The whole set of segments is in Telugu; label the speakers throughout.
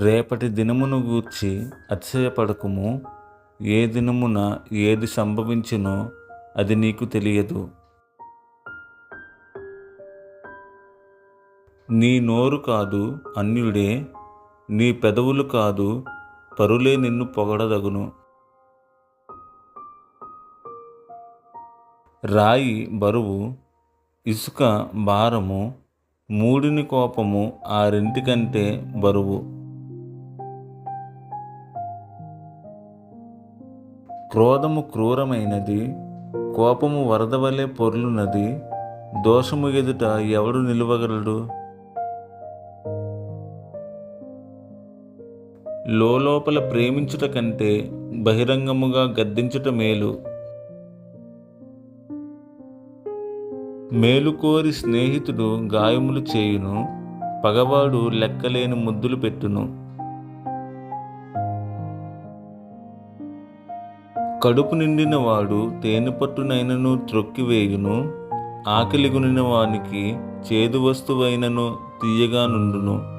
Speaker 1: రేపటి దినమును గూర్చి అతిశయపడకుము. ఏ దినమున ఏది సంభవించునో అది నీకు తెలియదు. నీ నోరు కాదు అన్యుడే, నీ పెదవులు కాదు పరులే నిన్ను పొగడదగును. రాయి బరువు, ఇసుక భారము, మూడిని కోపము ఆరింటికంటే బరువు. క్రోధము క్రూరమైనది, కోపము వరద వలె పొర్లునది. దోషము ఎదుట ఎవడు నిలువగలడు? లోపల ప్రేమించుట కంటే బహిరంగముగా గద్దించుట మేలు. మేలుకోరి స్నేహితుడు గాయములు చేయును, పగవాడు లెక్కలేని ముద్దులు పెట్టును. కడుపు నిండిన వాడు తేనెపట్టునైనను త్రొక్కివేయును, ఆకలిగొనిన వానికి చేదు వస్తువైనను తీయగా నుండును.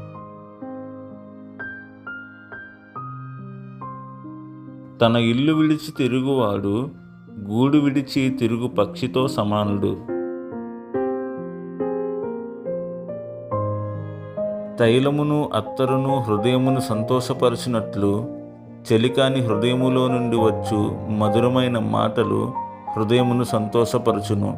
Speaker 1: తన ఇల్లు విడిచి తిరుగువాడు గూడు విడిచి తిరుగు పక్షితో సమానుడు. తైలమును అత్తరును హృదయమును సంతోషపరచినట్లు చెలికాని హృదయములో నుండి వచ్చు మధురమైన మాటలు హృదయమును సంతోషపరచును.